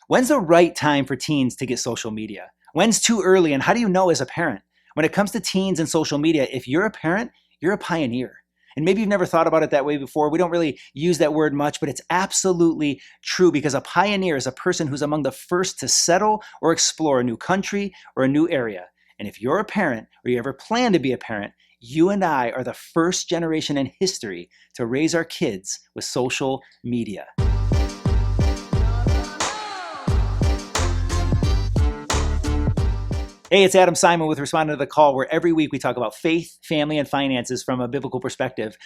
When's the right time for teens to get social media? When's too early, and how do you know as a parent? When it comes to teens and social media, if you're a parent, you're a pioneer. And maybe you've never thought about it that way before. We don't really use that word much, but it's absolutely true, because a pioneer is a person who's among the first to settle or explore a new country or a new area. And if you're a parent, or you ever plan to be a parent, you and I are the first generation in history to raise our kids with social media. Hey, it's Adam Simon with Responding to the Call, where every week we talk about faith, family, and finances from a biblical perspective.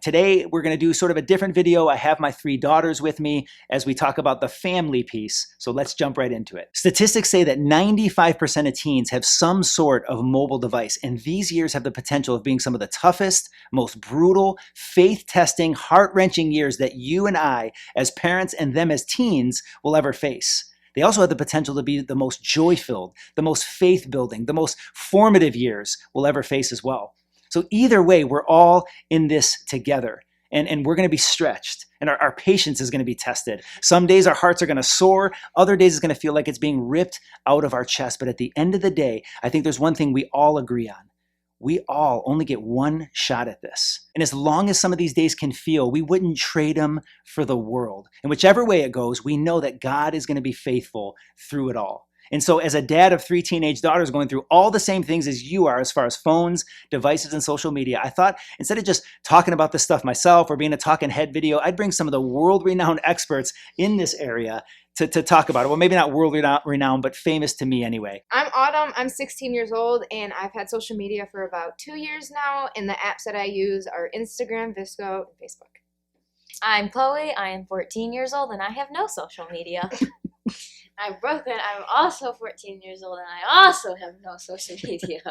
Today, we're going to do sort of a different video. I have my 3 daughters with me as we talk about the family piece. So let's jump right into it. Statistics say that 95% of teens have some sort of mobile device, and these years have the potential of being some of the toughest, most brutal, faith-testing, heart-wrenching years that you and I, as parents and them as teens, will ever face. They also have the potential to be the most joy-filled, the most faith-building, the most formative years we'll ever face as well. So either way, we're all in this together, and we're going to be stretched, and our patience is going to be tested. Some days our hearts are going to soar. Other days it's going to feel like it's being ripped out of our chest. But at the end of the day, I think there's one thing we all agree on. We all only get one shot at this. And as long as some of these days can feel, we wouldn't trade them for the world. And whichever way it goes, we know that God is going to be faithful through it all. And so as a dad of 3 teenage daughters going through all the same things as you are as far as phones, devices, and social media, I thought instead of just talking about this stuff myself or being a talking head video, I'd bring some of the world-renowned experts in this area to talk about it. Well, maybe not world-renowned, but famous to me anyway. I'm Autumn. I'm 16 years old, and I've had social media for about 2 years now, and the apps that I use are Instagram, Visco, and Facebook. I'm Chloe. I am 14 years old, and I have no social media. I'm Brooklyn. I'm also 14 years old, and I also have no social media.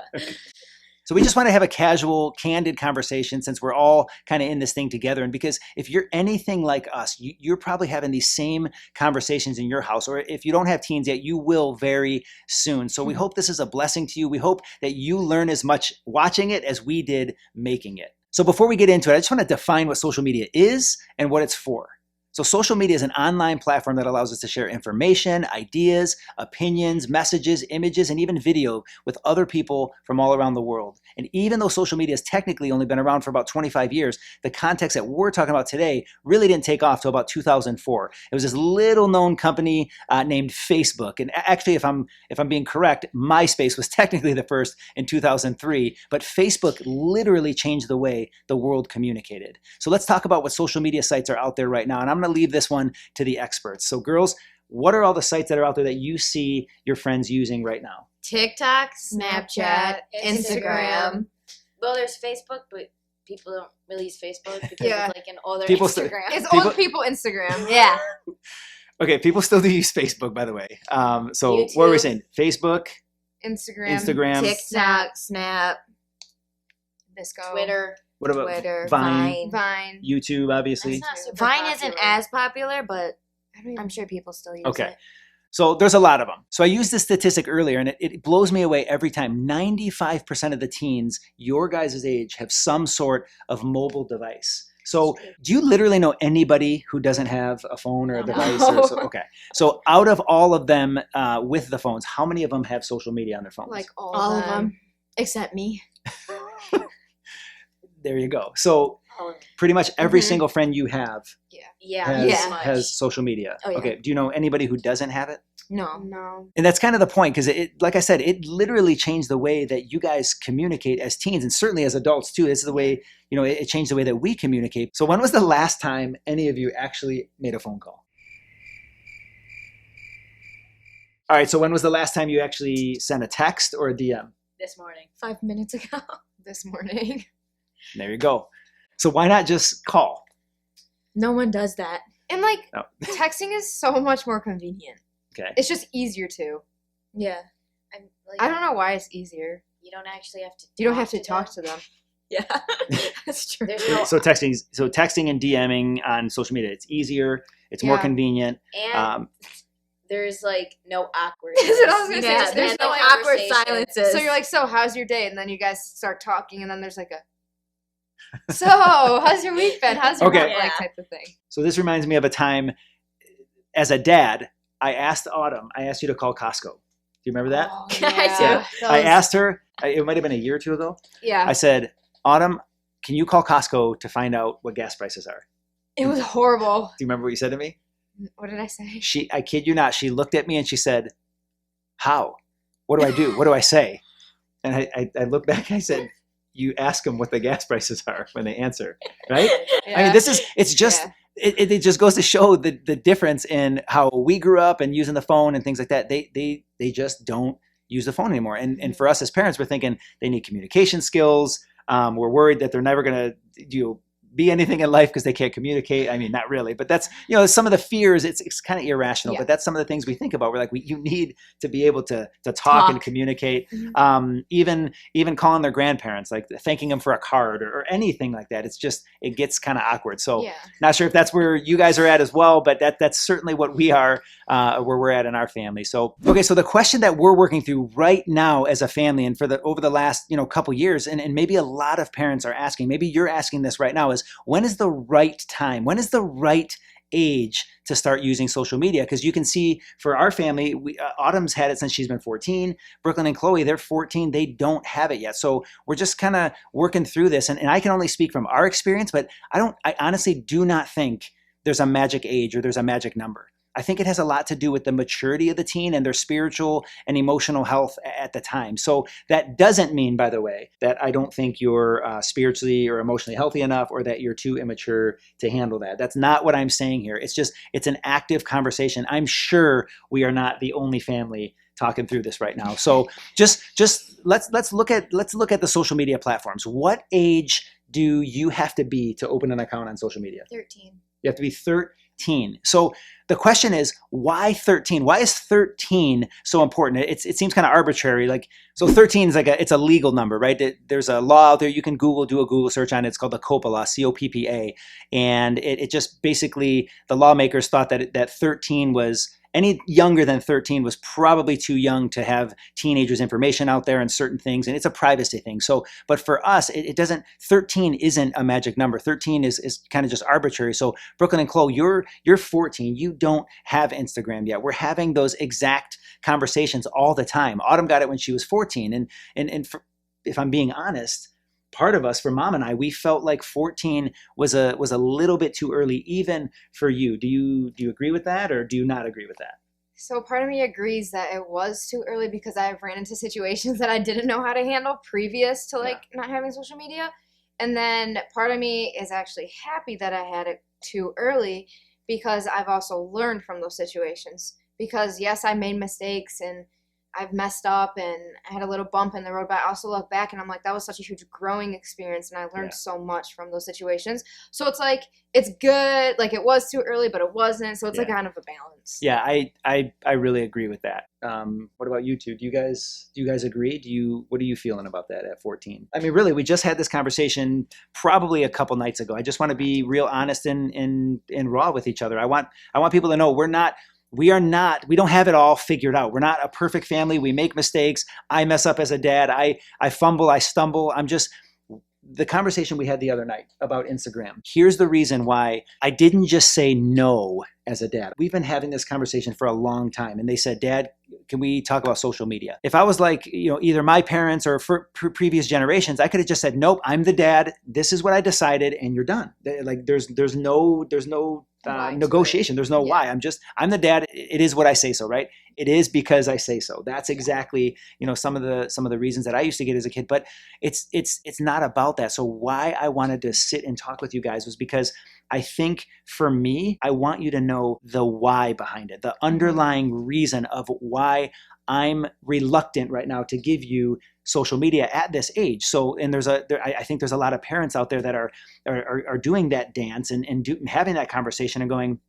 So we just want to have a casual, candid conversation since we're all kind of in this thing together. And because if you're anything like us, you're probably having these same conversations in your house. Or if you don't have teens yet, you will very soon. So we hope this is a blessing to you. We hope that you learn as much watching it as we did making it. So before we get into it, I just want to define what social media is and what it's for. So social media is an online platform that allows us to share information, ideas, opinions, messages, images, and even video with other people from all around the world. And even though social media has technically only been around for about 25 years, the context that we're talking about today really didn't take off till about 2004. It was this little known company named Facebook. And actually, if I'm being correct, MySpace was technically the first in 2003, but Facebook literally changed the way the world communicated. So let's talk about what social media sites are out there right now. And I'm going to leave this one to the experts. So girls, what are all the sites that are out there that you see your friends using right now? TikTok, Snapchat, Instagram. Well, there's Facebook, but people don't really use Facebook because it's like an older Instagram. Old people Instagram. Yeah. Okay, people still do use Facebook, by the way. So YouTube. What were we saying? Facebook, Instagram, TikTok, Snap, Visco, Twitter. What about Twitter, Vine, YouTube, obviously? That's not super Vine popular. isn't as popular, but I don't I'm sure people still use Okay. it. So there's a lot of them. So I used this statistic earlier, and it blows me away every time. 95% of the teens your guys' age have some sort of mobile device. So do you literally know anybody who doesn't have a phone or a device? Okay. So out of all of them with the phones, how many of them have social media on their phones? like all All of them, except me. There you go. So pretty much every single friend you have has social media. Oh, yeah. Okay. Do you know anybody who doesn't have it? No. And that's kind of the point, because like I said, it literally changed the way that you guys communicate as teens, and certainly as adults too. This is the way, it changed the way that we communicate. So when was the last time any of you actually made a phone call? All right. So when was the last time you actually sent a text or a DM? This morning. 5 minutes ago. This morning. There you go. So why not just call? No one does that. And like No. texting is so much more convenient. Okay. It's just easier too. Yeah. I don't know why it's easier. You don't actually have to. You don't have to talk to them. Yeah. That's true. There's no. So texting and DMing on social media, it's easier, it's more Yeah. convenient. And there's like no awkward. That's what I was gonna say. Yeah, there's no like, awkward conversation. silences. So you're like, so how's your day? And then you guys start talking, and then there's like a, so how's your week been? How's your Okay. work? Like Yeah. type of thing. So this reminds me of a time as a dad, I asked Autumn, I asked you to call Costco. Do you remember that? Oh, I do. I asked her, it might have been a year or two ago. Yeah. I said, Autumn, can you call Costco to find out what gas prices are? It was horrible. Do you remember what you said to me? What did I say? I kid you not, she looked at me and she said, how? What do I do? What do I say? And I looked back and I said, you ask them what the gas prices are when they answer, right? Yeah. I mean, it's just, it just goes to show the difference in how we grew up and using the phone and things like that. They just don't use the phone anymore. And for us as parents, we're thinking they need communication skills. We're worried that they're never going to be anything in life because they can't communicate. I mean, not really, but that's, some of the fears, it's kind of irrational, but that's some of the things we think about. We're like, you need to be able to talk and communicate. Even calling their grandparents, like thanking them for a card or anything like that. It's just, it gets kind of awkward. So not sure if that's where you guys are at as well, but that's certainly what we are, where we're at in our family. So, okay. So the question that we're working through right now as a family and over the last, couple years, and maybe a lot of parents are asking, maybe you're asking this right now, is when is the right time? When is the right age to start using social media? Because you can see for our family, Autumn's had it since she's been 14. Brooklyn and Chloe, they're 14. They don't have it yet. So we're just kind of working through this. And I can only speak from our experience, but I honestly do not think there's a magic age or there's a magic number. I think it has a lot to do with the maturity of the teen and their spiritual and emotional health at the time. So that doesn't mean, by the way, that I don't think you're spiritually or emotionally healthy enough or that you're too immature to handle that. That's not what I'm saying here. It's an active conversation. I'm sure we are not the only family talking through this right now. So just let's look at the social media platforms. What age do you have to be to open an account on social media? 13. You have to be 13. So the question is, why 13? Why is 13 so important? It seems kind of arbitrary. So 13 is it's a legal number, right? There's a law out there. You can do a Google search on it. It's called the COPPA law, COPPA. And it just basically, the lawmakers thought that 13 was, any younger than 13 was probably too young to have teenagers' information out there and certain things, and it's a privacy thing. So, but for us, it doesn't, 13 isn't a magic number. 13 is kind of just arbitrary. So Brooklyn and Chloe, you're 14. You don't have Instagram yet. We're having those exact conversations all the time. Autumn got it when she was 14. And if I'm being honest, part of us, for Mom and I, we felt like 14 was a little bit too early, even for you. Do you agree with that, or do you not agree with that? So part of me agrees that it was too early because I've ran into situations that I didn't know how to handle previous to not having social media. And then part of me is actually happy that I had it too early because I've also learned from those situations. Because yes, I made mistakes and I've messed up and I had a little bump in the road, but I also look back and I'm like, that was such a huge growing experience and I learned so much from those situations. So it's like, it's good. Like it was too early, but it wasn't. So it's like kind of a balance. Yeah, I really agree with that. What about you two? Do you guys agree? What are you feeling about that at 14? I mean, really, we just had this conversation probably a couple nights ago. I just want to be real honest and raw with each other. I want people to know we don't have it all figured out. We're not a perfect family. We make mistakes. I mess up as a dad. I fumble, I stumble. The conversation we had the other night about Instagram. Here's the reason why I didn't just say no as a dad. We've been having this conversation for a long time. And they said, Dad, can we talk about social media? If I was like, either my parents or for previous generations, I could have just said, nope, I'm the dad. This is what I decided and you're done. Like there's no negotiation. There's no why. I'm the dad. It is what I say so, right? It is because I say so. That's exactly, some of the reasons that I used to get as a kid, but it's not about that. So why I wanted to sit and talk with you guys was because I think for me, I want you to know the why behind it, the underlying reason of why I'm reluctant right now to give you social media at this age. So, and I think there's a lot of parents out there that are doing that dance and having that conversation and going,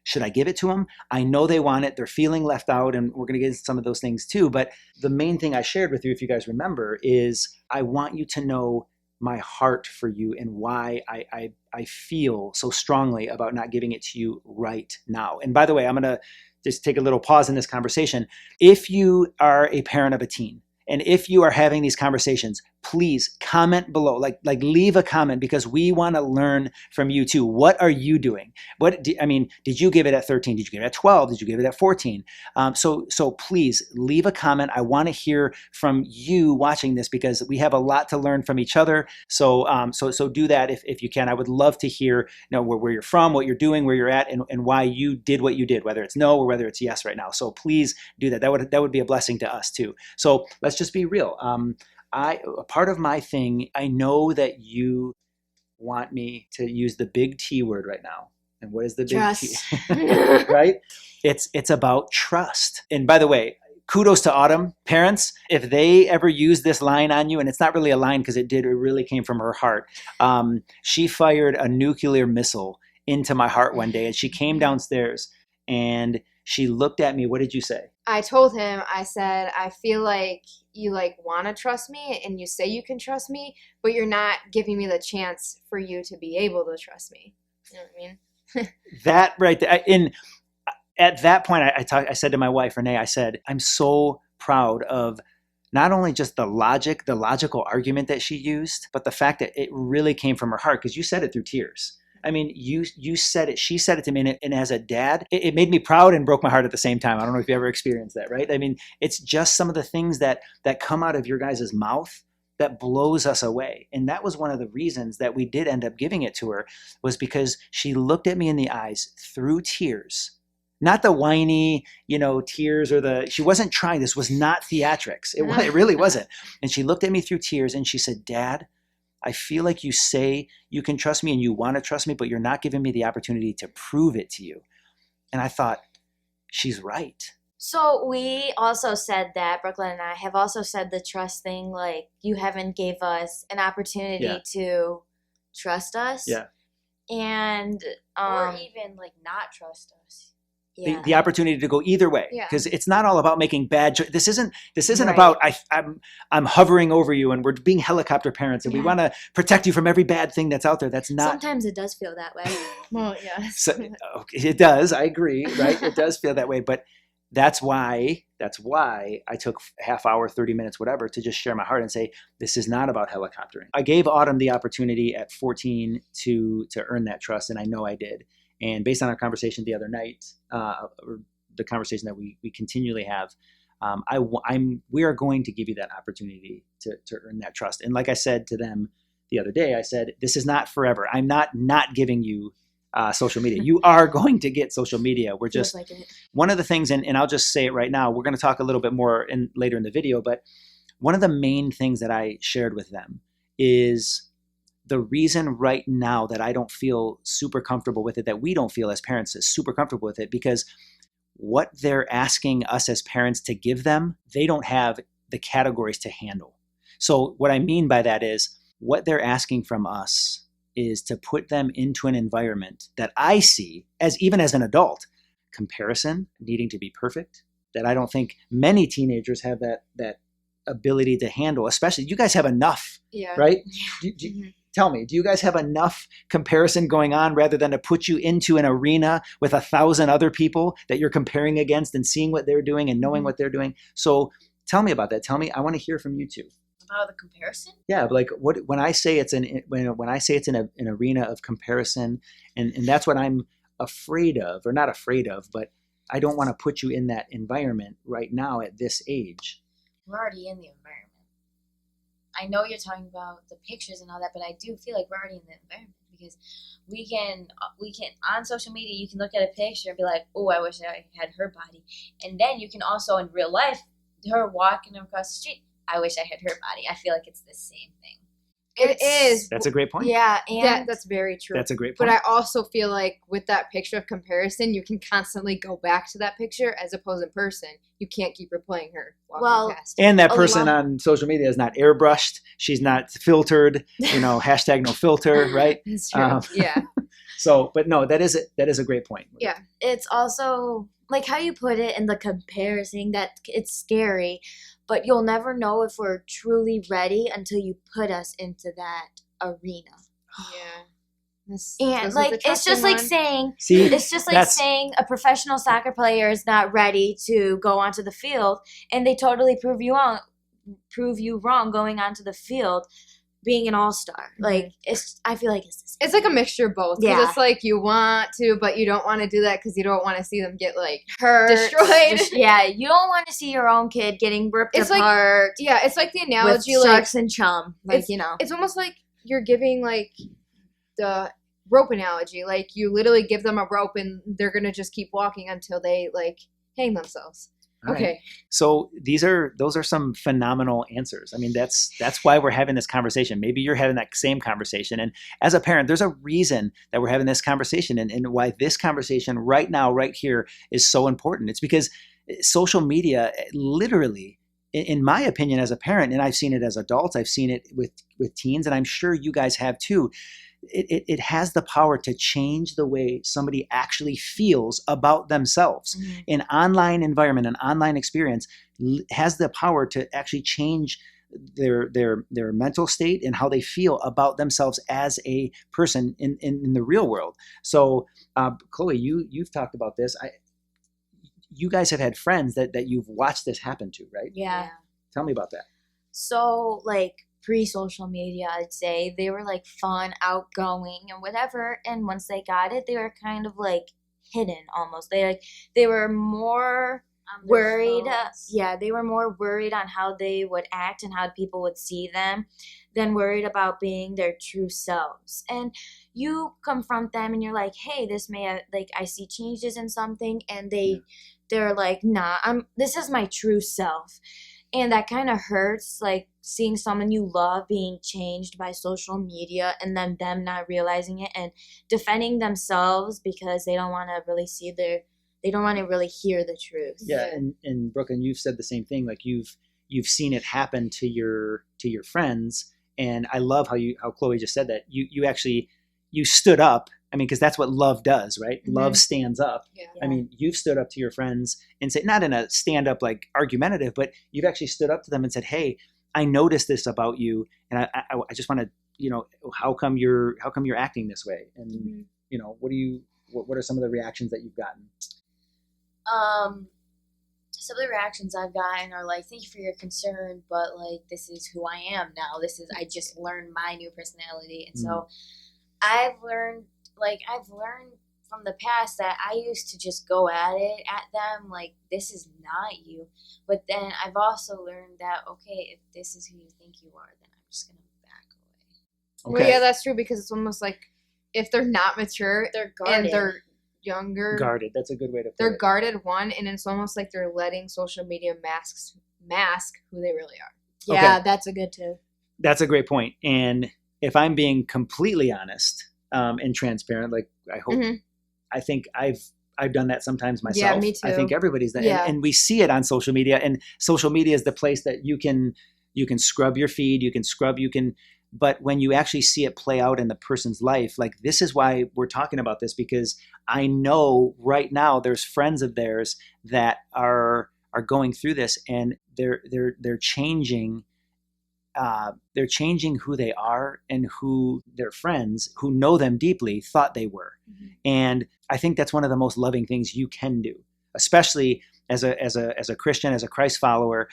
should I give it to them? I know they want it. They're feeling left out, and we're going to get into some of those things too. But the main thing I shared with you, if you guys remember, is I want you to know my heart for you and why I feel so strongly about not giving it to you right now. And by the way, I'm going to just take a little pause in this conversation. If you are a parent of a teen, and if you are having these conversations, please comment below, like leave a comment, because we want to learn from you too. What are you doing? Did you give it at 13? Did you give it at 12? Did you give it at 14? So please leave a comment. I want to hear from you watching this, because we have a lot to learn from each other. So do that if you can. I would love to hear, where you're from, what you're doing, where you're at, and why you did what you did, whether it's no or whether it's yes right now. So please do that. That would be a blessing to us too. So let's just be real. A part of my thing, I know that you want me to use the big T word right now. And what is the big Trust. T? Right? It's about trust. And by the way, kudos to Autumn. Parents, if they ever use this line on you, and it's not really a line because it really came from her heart. She fired a nuclear missile into my heart one day, and she came downstairs and she looked at me. What did you say? I told him, I said, I feel like you want to trust me and you say you can trust me, but you're not giving me the chance for you to be able to trust me. You know what I mean? That right there. At that point, I said to my wife, Renee, I said, I'm so proud of not only just the logical argument that she used, but the fact that it really came from her heart, because you said it through tears. I mean, you said it, she said it to me, and as a dad, it made me proud and broke my heart at the same time. I don't know if you ever experienced that, right? I mean, it's just some of the things that come out of your guys' mouth that blows us away. And that was one of the reasons that we did end up giving it to her, was because she looked at me in the eyes through tears. Not the whiny, tears, she wasn't trying. This was not theatrics. It really wasn't. And she looked at me through tears and she said, Dad, I feel like you say you can trust me and you want to trust me, but you're not giving me the opportunity to prove it to you. And I thought, she's right. So we also said that, Brooklyn and I have also said the trust thing, like you haven't gave us an opportunity to trust us. Yeah. And or even not trust us. Yeah. The opportunity to go either way, because it's not all about making bad choices. This isn't about I'm hovering over you and we're being helicopter parents and we want to protect you from every bad thing that's out there. That's not. Sometimes it does feel that way. Well, yeah. So, it does. I agree. Right? It does feel that way, but that's why I took half hour, 30 minutes, whatever, to just share my heart and say, this is not about helicoptering. I gave Autumn the opportunity at 14 to earn that trust, and I know I did. And based on our conversation the other night, or the conversation that we continually have, we are going to give you that opportunity to earn that trust. And like I said to them the other day, I said, this is not forever. I'm not giving you social media. You are going to get social media. We're just one of the things, and I'll just say it right now. We're going to talk a little bit more later in the video, but one of the main things that I shared with them is the reason right now that I don't feel super comfortable with it, that we don't feel as parents is super comfortable with it, because what they're asking us as parents to give them, they don't have the categories to handle. So what I mean by that is, what they're asking from us is to put them into an environment that I see even as an adult, comparison, needing to be perfect, that I don't think many teenagers have that ability to handle. Especially, you guys have enough, right? Tell me, do you guys have enough comparison going on rather than to put you into an arena with 1,000 other people that you're comparing against and seeing what they're doing and knowing what they're doing? So tell me about that. Tell me, I want to hear from you too. About the comparison? Yeah, like when I say it's an arena of comparison, and that's what I'm afraid of, or not afraid of, but I don't want to put you in that environment right now at this age. We're already in the environment. I know you're talking about the pictures and all that, but I do feel like we're already in the environment, because we can on social media, you can look at a picture and be like, oh, I wish I had her body. And then you can also in real life, her walking across the street, I wish I had her body. I feel like it's the same thing. It is. That's a great point. Yeah, and that's very true. That's a great point. But I also feel like with that picture of comparison, you can constantly go back to that picture, as opposed in person. You can't keep replaying her walking past. And that person on social media is not airbrushed. She's not filtered. Hashtag no filter, right? That's true. Yeah. So, but no, that is a great point. Yeah. It's also like how you put it in the comparison, that it's scary, but you'll never know if we're truly ready until you put us into that arena. Yeah. And it's just like saying a professional soccer player is not ready to go onto the field, and they totally prove you wrong. prove you wrong going onto the field, being an all-star. Like, I feel like it's the same. It's like a mixture of both. 'Cause Yeah. it's like you want to, but you don't want to do that because you don't want to see them get like hurt, destroyed. Yeah, you don't want to see your own kid getting ripped It's like- apart. Yeah, it's like the analogy, with like sharks and chum. Like, it's almost like you're giving like the rope analogy. Like you literally give them a rope and they're gonna just keep walking until they like hang themselves. All Okay. right. So those are some phenomenal answers. I mean, that's why we're having this conversation. Maybe you're having that same conversation. And as a parent, there's a reason that we're having this conversation and why this conversation right now, right here is so important. It's because social media literally, in my opinion, as a parent, and I've seen it as adults, I've seen it with teens, and I'm sure you guys have too. It has the power to change the way somebody actually feels about themselves. An online environment, an online experience has the power to actually change their mental state and how they feel about themselves as a person in the real world. So, Chloe, you've talked about this. You guys have had friends that you've watched this happen to, right? Yeah. Tell me about that. So, like, pre-social media, I'd say, they were, like, fun, outgoing, and whatever. And once they got it, they were kind of, like, hidden almost. They were more worried. They were more worried on how they would act and how people would see them than worried about being their true selves. And you confront them and you're like, hey, this may like, I see changes in something, and they're like, nah, this is my true self. And that kind of hurts, like seeing someone you love being changed by social media and then them not realizing it and defending themselves because they don't want to really they don't want to really hear the truth. Yeah, and Brooke, and you've said the same thing. Like you've seen it happen to your friends, and I love how Chloe just said that. You actually stood up. I mean, because that's what love does, right? Mm-hmm. Love stands up. Yeah. I mean, you've stood up to your friends and said, not in a stand up like argumentative, but you've actually stood up to them and said, hey, I noticed this about you, and I just want to, how come you're acting this way, and what are some of the reactions that you've gotten? Some of the reactions I've gotten are like, thank you for your concern, but like, this is who I am now. I just learned my new personality. And so I've learned from the past that I used to just go at them like, this is not you. But then I've also learned that, okay, if this is who you think you are, then I'm just going to back away. Okay. Well, yeah, that's true, because it's almost like if they're not mature, They're guarded. and they're younger, Guarded. That's a good way to put they're it. guarded, and it's almost like they're letting social media mask who they really are. Yeah, Okay. that's a good too. That's a great point. And if I'm being completely honest and transparent, like I hope, I think I've done that sometimes myself. Yeah, me too. I think everybody's that, Yeah. and we see it on social media. And social media is the place that you can scrub your feed, but when you actually see it play out in the person's life, like this is why we're talking about this, because I know right now there's friends of theirs that are going through this, and they're changing. They're changing who they are and who their friends who know them deeply thought they were. And I think that's one of the most loving things you can do, especially as a Christian, as a Christ follower.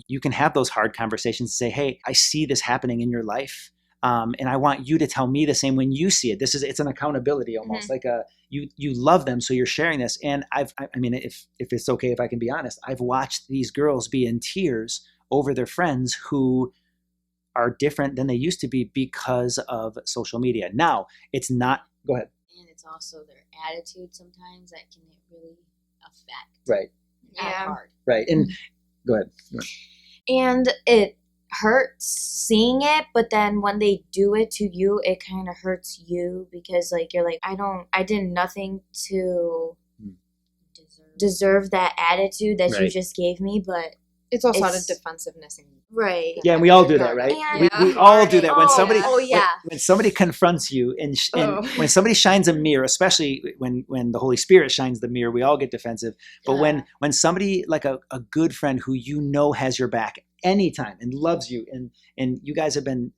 You can have those hard conversations and say, hey, I see this happening in your life. And I want you to tell me the same when you see it. It's an accountability almost, like you love them, so you're sharing this. And I mean, if it's okay, if I can be honest, I've watched these girls be in tears over their friends who are different than they used to be because of social media. Now, it's not, go ahead. And it's also their attitude sometimes that can really affect. Right. That part. Right. And go ahead. And it hurts seeing it, but then when they do it to you, it kind of hurts you, because like you're like, I did nothing to deserve that attitude that you just gave me, but It's also out of defensiveness. Right. Yeah, and we all do that, right? We all do that when somebody when somebody confronts you and when somebody shines a mirror, especially when the Holy Spirit shines the mirror, we all get defensive. But when somebody like a good friend who has your back anytime and loves you, and you guys have been,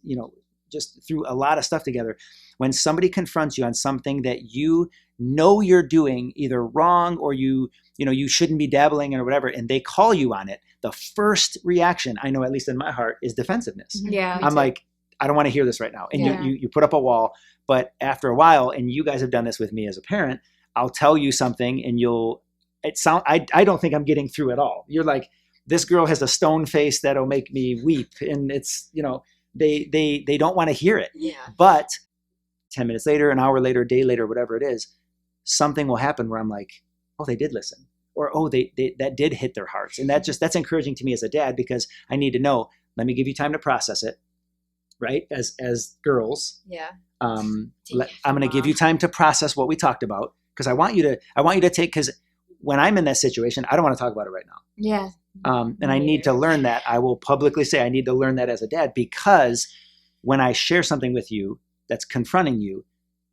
just through a lot of stuff together, when somebody confronts you on something that you know you're doing either wrong or you shouldn't be dabbling or whatever, and they call you on it, the first reaction, I know at least in my heart, is defensiveness. Yeah. I'm like, I don't want to hear this right now. And Yeah. you put up a wall, but after a while, and you guys have done this with me as a parent, I'll tell you something and I don't think I'm getting through at all. You're like, this girl has a stone face that'll make me weep. And it's, they don't want to hear it. Yeah. But 10 minutes later, an hour later, a day later, whatever it is, something will happen where I'm like, oh, they did listen. Or, oh, they that did hit their hearts. And that's encouraging to me as a dad, because I need to know, let me give you time to process it, right? As girls, Yeah. I'm going to give you time to process what we talked about, because I want you to take, because when I'm in that situation, I don't want to talk about it right now. Yeah. And I need to learn that. I will publicly say I need to learn that as a dad, because when I share something with you that's confronting you,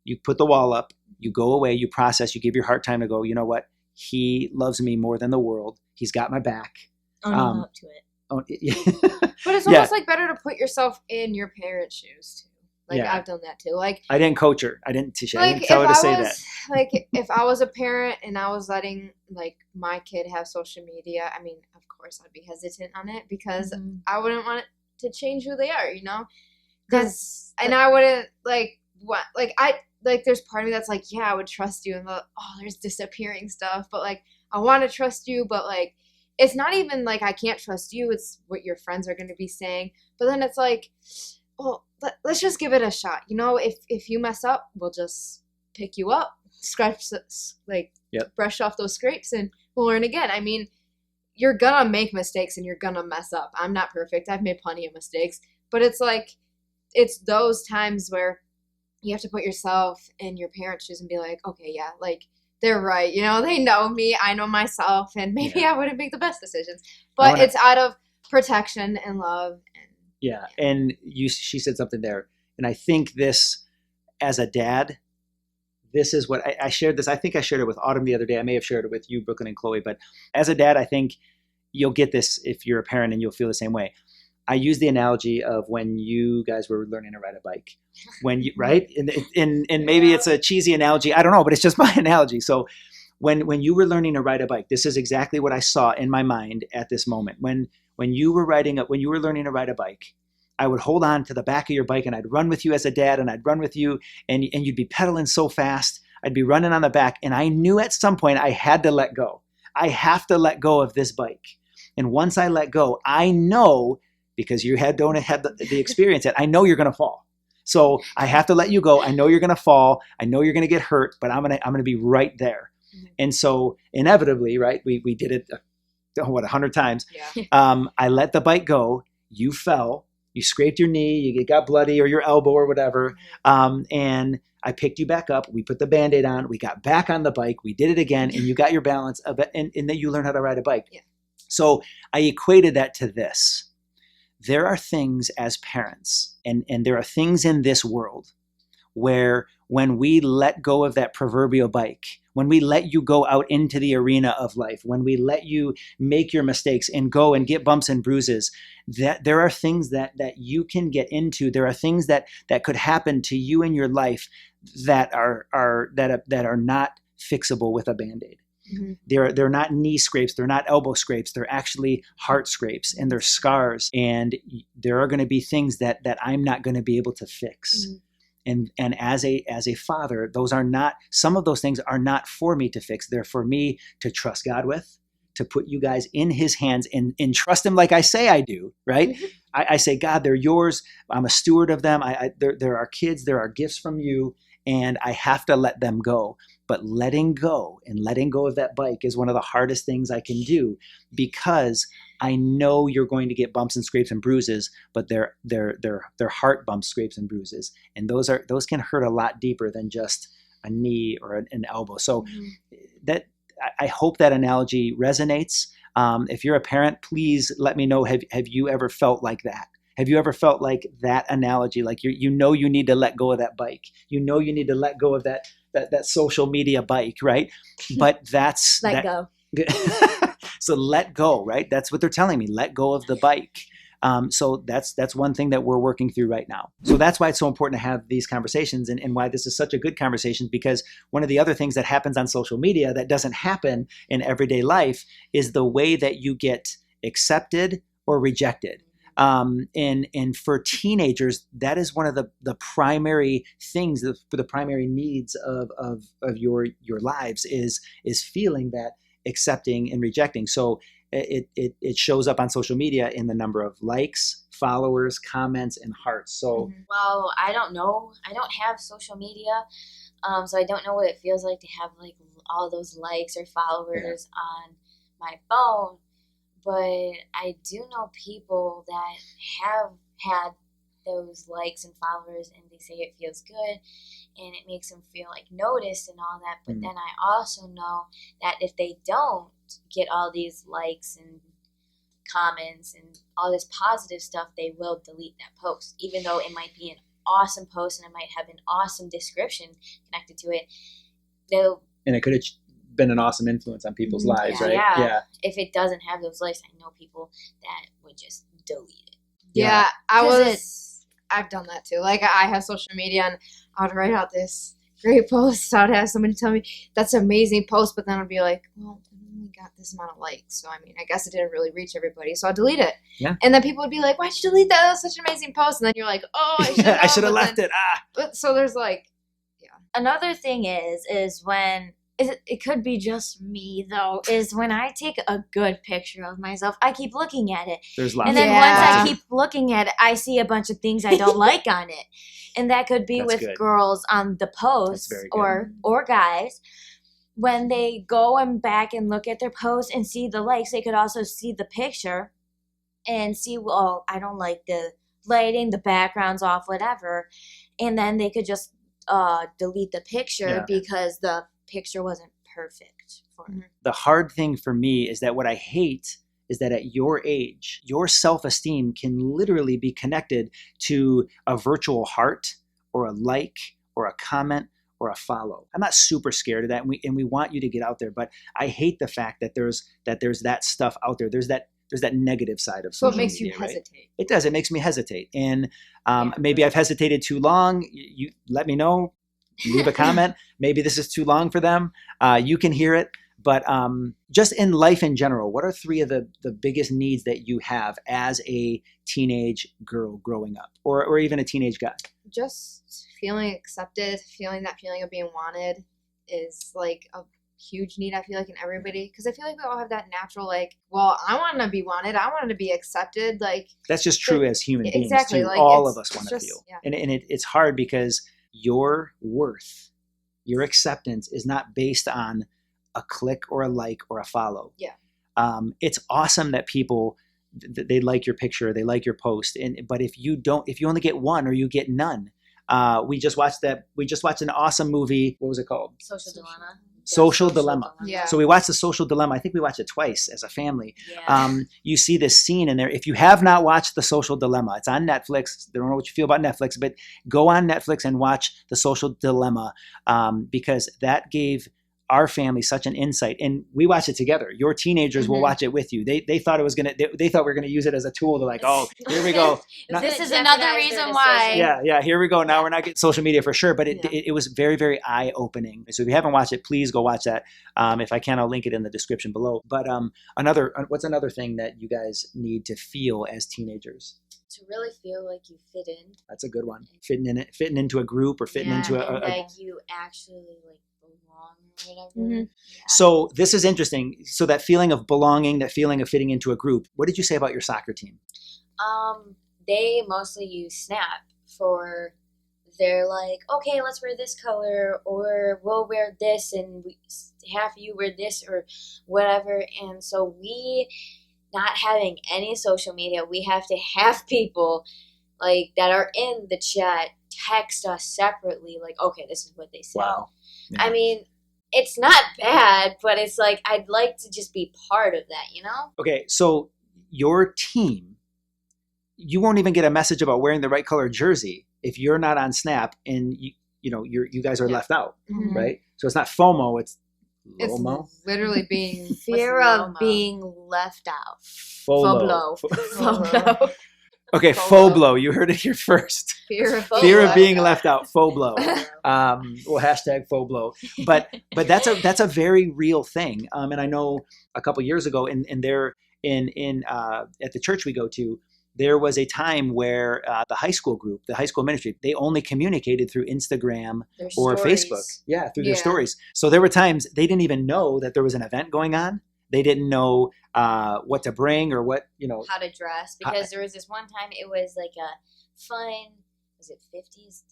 you put the wall up, you go away, you process, you give your heart time to go, you know what? He loves me more than the world. He's got my back. Owning up to it. But it's almost like better to put yourself in your parents' shoes too. Like Yeah. I've done that too. Like I didn't coach her. I didn't teach her. I like didn't if tell her to I say was that. like if I was a parent and I was letting like my kid have social media, I mean, of course I'd be hesitant on it, because Mhm. I wouldn't want it to change who they are, That's and I wouldn't there's part of me that's like, yeah, I would trust you, and there's disappearing stuff, but like I want to trust you, but like it's not even like I can't trust you, it's what your friends are going to be saying. But then it's like, well, let's just give it a shot. If you mess up, we'll just pick you up, brush off those scrapes, and we'll learn again. I mean, you're gonna make mistakes and you're gonna mess up. I'm not perfect. I've made plenty of mistakes, but it's like, it's those times where you have to put yourself in your parents' shoes and be like, okay, yeah, like they're right. They know me, I know myself, and maybe I wouldn't make the best decisions, but it's out of protection and love. Yeah. And she said something there. And I think this, as a dad, this is what I shared this. I think I shared it with Autumn the other day. I may have shared it with you, Brooklyn and Chloe, but as a dad, I think you'll get this if you're a parent, and you'll feel the same way. I use the analogy of when you guys were learning to ride a bike, right? And maybe it's a cheesy analogy. I don't know, but it's just my analogy. So when you were learning to ride a bike, this is exactly what I saw in my mind at this moment. When you were learning to ride a bike, I would hold on to the back of your bike and I'd run with you as a dad, and I'd run with you, and you'd be pedaling so fast. I'd be running on the back, and I knew at some point I had to let go. I have to let go of this bike. And once I let go, I know, because you don't have the experience yet, I know you're going to fall. So I have to let you go. I know you're going to fall. I know you're going to get hurt, but I'm going to be right there. Mm-hmm. And so inevitably, right, we did it, 100 times. Yeah. I let the bike go. You fell. You scraped your knee. You got bloody, or your elbow or whatever. And I picked you back up. We put the Band-Aid on. We got back on the bike. We did it again, and you got your balance of it, and then you learn how to ride a bike. Yeah. So I equated that to this. There are things as parents, and there are things in this world where when we let go of that proverbial bike, when we let you go out into the arena of life, when we let you make your mistakes and go and get bumps and bruises, that there are things that you can get into. There are things that could happen to you in your life that are not fixable with a Band-Aid. Mm-hmm. They're not knee scrapes, they're not elbow scrapes, they're actually heart scrapes, and they're scars. And there are going to be things that I'm not going to be able to fix. Mm-hmm. And as a father, some of those things are not for me to fix. They're for me to trust God with, to put you guys in his hands and trust him like I say I do, right? Mm-hmm. I say, God, they're yours. I'm a steward of them. They're our kids. They're our gifts from you. And I have to let them go. But letting go of that bike is one of the hardest things I can do, because I know you're going to get bumps and scrapes and bruises, but they're heart bumps, scrapes, and bruises. And those can hurt a lot deeper than just a knee or an elbow. So that I hope that analogy resonates. If you're a parent, please let me know. Have you ever felt like that? Have you ever felt like that analogy? Like you need to let go of that bike. You need to let go of that social media bike, right? But that's go. So let go, right? That's what they're telling me. Let go of the bike. So that's one thing that we're working through right now. So that's why it's so important to have these conversations, and why this is such a good conversation, because one of the other things that happens on social media that doesn't happen in everyday life is the way that you get accepted or rejected. And for teenagers, that is one of the primary things, for the primary needs of your lives is feeling that accepting and rejecting. So it shows up on social media in the number of likes, followers, comments, and hearts. So Well, I don't know. I don't have social media, so I don't know what it feels like to have like all those likes or followers on my phone. But I do know people that have had those likes and followers, and they say it feels good and it makes them feel like noticed and all that. But then I also know that if they don't get all these likes and comments and all this positive stuff, they will delete that post, even though it might be an awesome post and it might have an awesome description connected to it. And it could have been an awesome influence on people's lives, right? Yeah. If it doesn't have those likes, I know people that would just delete it. Yeah, I've done that too. Like, I have social media, and I would write out this great post. I would have somebody tell me, that's an amazing post, but then I'd be like, well, I only got this amount of likes, so I mean, I guess it didn't really reach everybody, so I'll delete it. Yeah. And then people would be like, why'd you delete that? That was such an amazing post. And then you're like, oh, I should have left it. But so there's like, Another thing is when it could be just me though, is when I take a good picture of myself, I keep looking at it. There's lots. And then Yeah. once I keep looking at it, I see a bunch of things I don't like on it. And that could be That's with good. girls on the posts That's very good. or guys. When they go and back and look at their post and see the likes, they could also see the picture and see, well, I don't like the lighting, the background's off, whatever. And then they could just delete the picture because the picture wasn't perfect for them. The hard thing for me is that what I hate is that at your age, your self-esteem can literally be connected to a virtual heart or a like or a comment or a follow. I'm not super scared of that, and we want you to get out there, but I hate the fact that there's that stuff out there. There's that negative side of so social it makes media, you right? hesitate. It does. It makes me hesitate. And maybe I've hesitated too long. You let me know. Leave a comment. Maybe this is too long for them. You can hear it. But just in life in general, what are three of the biggest needs that you have as a teenage girl growing up, or even a teenage guy? Just feeling accepted, feeling that feeling of being wanted is like a huge need, I feel like, in everybody, because I feel like we all have that natural, like, well, I want to be wanted, I want to be accepted. Like, that's just true as human beings exactly, too. like, All it's of us want to just- feel. yeah. And it's hard because your worth, your acceptance is not based on a click or a like or a follow. Yeah. It's awesome that people they like your picture, they like your post, but if you only get one or you get none. We just watched an awesome movie. What was it called? Social Dilemma. Social Dilemma. Yeah. So we watched The Social Dilemma. I think we watched it twice as a family. Yeah. You see this scene in there. If you have not watched The Social Dilemma, it's on Netflix. I don't know what you feel about Netflix, but go on Netflix and watch The Social Dilemma, because that gave our family such an insight, and we watch it together. Your teenagers will watch it with you. They thought they thought we were gonna use it as a tool. They're like, oh, here we go. This is another reason why. Yeah, here we go. Now we're not getting social media for sure, but it was very, very eye-opening. So if you haven't watched it, please go watch that. If I can, I'll link it in the description below. But what's another thing that you guys need to feel as teenagers? To really feel like you fit in. That's a good one. Fitting into a group or fitting into and a like you actually like belong or whatever. Mhm. Yeah. So this is interesting. So that feeling of belonging, that feeling of fitting into a group. What did you say about your soccer team? They mostly use Snap for they're like, okay, let's wear this color, or we'll wear this, and half of you wear this, or whatever. And so we, not having any social media, we have to have people like that are in the chat text us separately, like, okay, this is what they said. Wow. Yeah. I mean, it's not bad, but it's like I'd like to just be part of that, you know? Okay, so your team, you won't even get a message about wearing the right color jersey if you're not on Snap and you guys are left out, Mhm. right? So it's not FOMO, it's It's FOMO? literally being Fear What's of FOMO? being left out. FOBLO. FOBLO. Okay, FOBLO. You heard it here first. fear of Fear of being out. left out. FOBLO. Well, hashtag FOBLO. But that's a very real thing. And I know a couple years ago, at the church we go to, there was a time where the high school group, the high school ministry, they only communicated through Instagram Their or stories. Facebook. Yeah, through their Yeah. stories. So there were times they didn't even know that there was an event going on. They didn't know what to bring or what, How to dress, because there was this one time it was like a fun, was it 50s?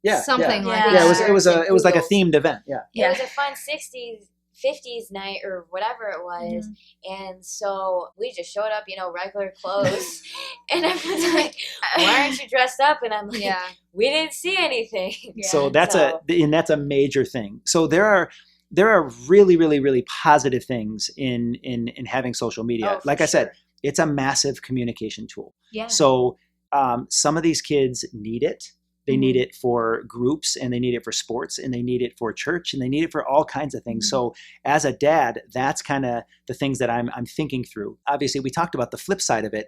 yeah, Something yeah. like Yeah, that. It was like a Googles. themed event. Yeah. It was a fun 60s, 50s night or whatever it was. And so we just showed up, regular clothes. And everyone's like, why aren't you dressed up? And I'm like, Yeah. we didn't see anything. So that's a major thing. So there are really, really, really positive things in having social media. Oh, for Like I said, sure. it's a massive communication tool. Yeah. So some of these kids need it. They need it for groups, and they need it for sports, and they need it for church, and they need it for all kinds of things. So as a dad, that's kind of the things that I'm thinking through. Obviously, we talked about the flip side of it.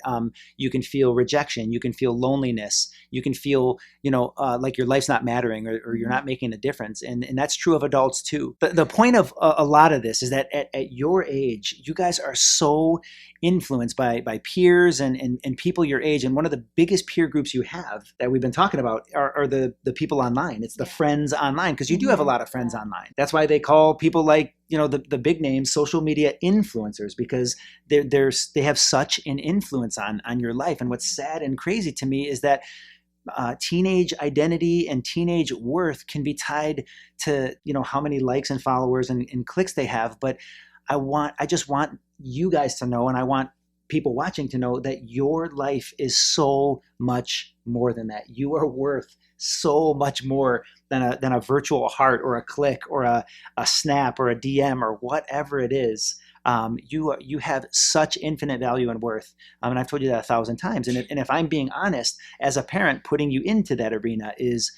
You can feel rejection. You can feel loneliness. You can feel, like your life's not mattering or you're not making a difference. And that's true of adults too. The point of a lot of this is that at your age, you guys are so influenced by peers and people your age. And one of the biggest peer groups you have that we've been talking about are the people online. It's the friends online, because you do have a lot of friends online. That's why they call people like, the big names social media influencers, because they have such an influence on your life. And what's sad and crazy to me is that teenage identity and teenage worth can be tied to, how many likes and followers and clicks they have. But I just want you guys to know, and I want people watching to know, that your life is so much more than that. You are worth so much more than a virtual heart or a click or a snap or a DM or whatever it is. You have such infinite value and worth. And I've told you that 1,000 times. And if I'm being honest, as a parent, putting you into that arena is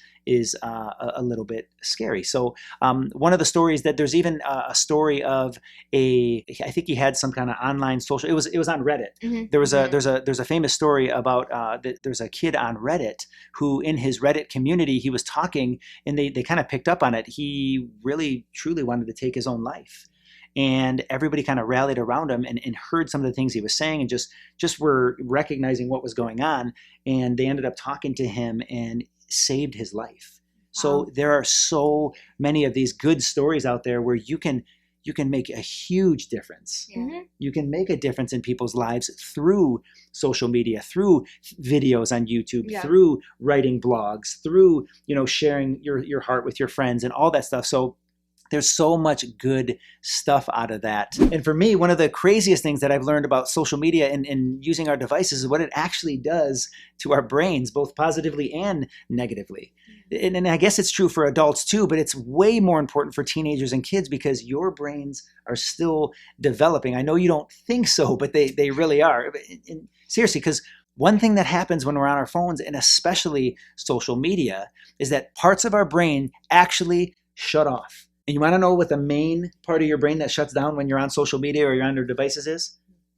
a little bit scary. So one of the stories that there's even a story of I think he had some kind of online social. It was on Reddit. There's a famous story about there's a kid on Reddit who, in his Reddit community, he was talking, and they kind of picked up on it. He really truly wanted to take his own life. And everybody kind of rallied around him and heard some of the things he was saying, and just were recognizing what was going on. And they ended up talking to him and saved his life. So there are so many of these good stories out there where you can make a huge difference. Yeah. You can make a difference in people's lives through social media, through videos on YouTube, through writing blogs, through, sharing your heart with your friends and all that stuff. So there's so much good stuff out of that. And for me, one of the craziest things that I've learned about social media and using our devices is what it actually does to our brains, both positively and negatively. And I guess it's true for adults too, but it's way more important for teenagers and kids, because your brains are still developing. I know you don't think so, but they really are. And seriously, because one thing that happens when we're on our phones, and especially social media, is that parts of our brain actually shut off. And you want to know what the main part of your brain that shuts down when you're on social media or you're on your devices is?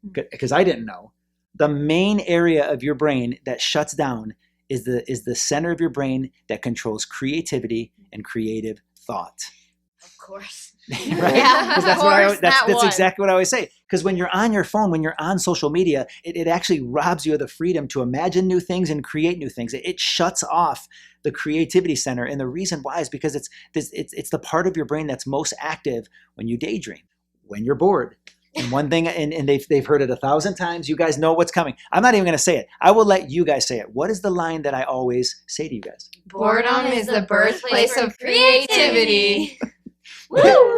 Because I didn't know. The main area of your brain that shuts down is the center of your brain that controls creativity and creative thought. Of course. Right? Yeah, 'Cause of course, that's that one. exactly what I always say. Because when you're on your phone, when you're on social media, it actually robs you of the freedom to imagine new things and create new things. It shuts off the creativity center. And the reason why is because it's the part of your brain that's most active when you daydream, when you're bored. And one thing, and they've heard it 1,000 times. You guys know what's coming. I'm not even going to say it. I will let you guys say it. What is the line that I always say to you guys? Boredom is the birthplace of creativity.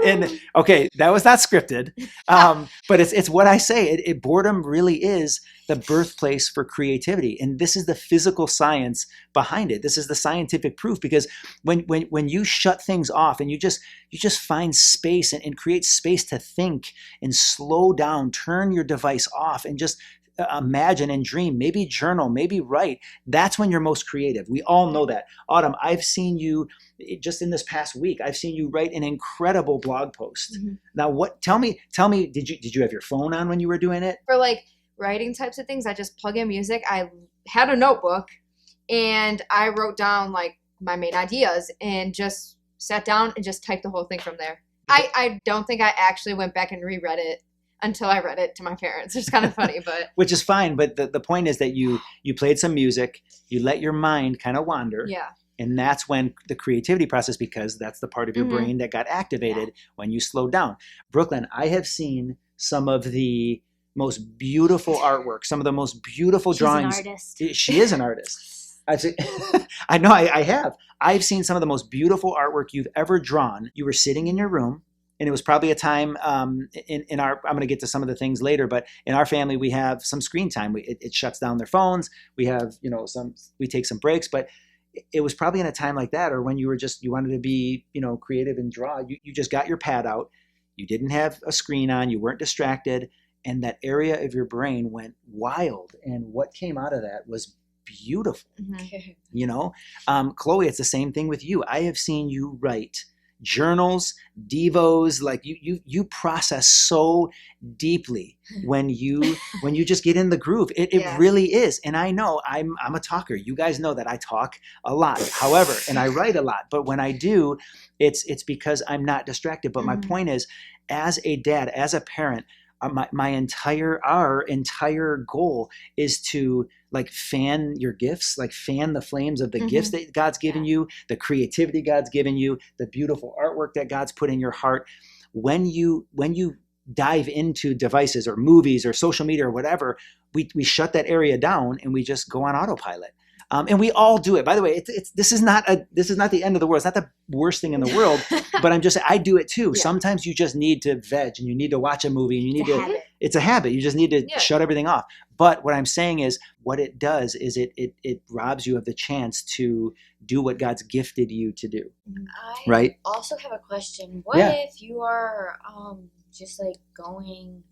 And okay, that was not scripted, but it's what I say. Boredom really is the birthplace for creativity, and this is the physical science behind it. This is the scientific proof, because when you shut things off and you just find space and create space to think and slow down, turn your device off, and just imagine and dream, maybe journal, maybe write. That's when you're most creative. We all know that. Autumn, I've seen you just in this past week. I've seen you write an incredible blog post. Now, tell me, did you have your phone on when you were doing it? For like writing types of things, I just plug in music. I had a notebook and I wrote down like my main ideas and just sat down and just typed the whole thing from there. I don't think I actually went back and reread it until I read it to my parents. It's kind of funny, but which is fine. But the point is that you played some music, you let your mind kind of wander. yeah. And that's when the creativity process, because that's the part of your brain that got activated when you slowed down. Brooklyn, I have seen some of the most beautiful artwork, some of the most beautiful drawings. She's an artist. She is an artist. I've seen, I know I have. I've seen some of the most beautiful artwork you've ever drawn. You were sitting in your room, and it was probably a time in our, I'm going to get to some of the things later, but in our family, we have some screen time. It shuts down their phones. We have, we take some breaks, but it was probably in a time like that, or when you wanted to be, creative and draw. You just got your pad out. You didn't have a screen on. You weren't distracted. And that area of your brain went wild. And what came out of that was beautiful. Chloe, it's the same thing with you. I have seen you write journals, devos, like you process so deeply when you just get in the groove. It really is. And I know I'm a talker. You guys know that I talk a lot. However, and I write a lot, but when I do, it's because I'm not distracted. But my point is, as a dad, as a parent, our entire goal is to like fan your gifts, like fan the flames of the gifts that God's given you, the creativity God's given you, the beautiful artwork that God's put in your heart. When you dive into devices or movies or social media or whatever, we shut that area down and we just go on autopilot. And we all do it. By the way, this is not the end of the world. It's not the worst thing in the world, but I do it too. Yeah. Sometimes you just need to veg and you need to watch a movie and you need to, it's a habit. You just need to shut everything off. But what I'm saying is what it does is it robs you of the chance to do what God's gifted you to do. I also have a question. What if you are just like going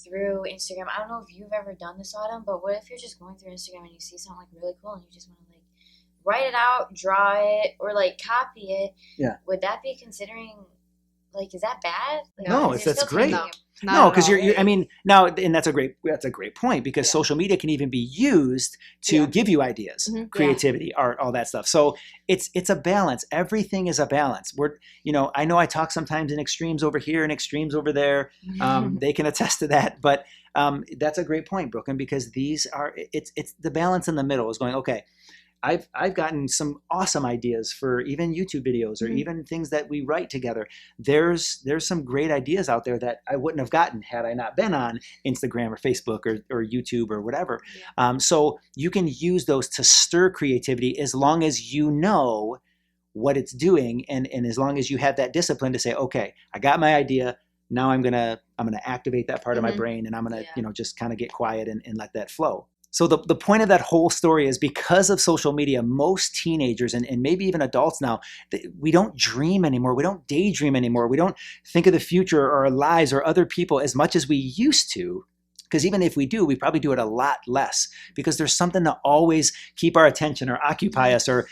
through Instagram? I don't know if you've ever done this, Autumn, but what if you're just going through Instagram and you see something like really cool and you just want to like write it out, draw it, or like copy it? Yeah. Would that be considering, like, is that bad? Like, no, that's great. No, because you're. I mean, now, and that's a great point, because social media can even be used to give you ideas, creativity, art, all that stuff. So it's a balance. Everything is a balance. I know I talk sometimes in extremes over here and extremes over there. They can attest to that. But that's a great point, Brooklyn, because it's the balance in the middle is going, okay, I've gotten some awesome ideas for even YouTube videos or even things that we write together. There's some great ideas out there that I wouldn't have gotten had I not been on Instagram or Facebook or YouTube or whatever. So you can use those to stir creativity as long as you know what it's doing, and as long as you have that discipline to say, okay, I got my idea. Now I'm gonna activate that part of my brain, and I'm gonna just kind of get quiet and let that flow. So the point of that whole story is, because of social media, most teenagers and maybe even adults now, we don't dream anymore. We don't daydream anymore. We don't think of the future or our lives or other people as much as we used to. Because even if we do, we probably do it a lot less, because there's something to always keep our attention or occupy us or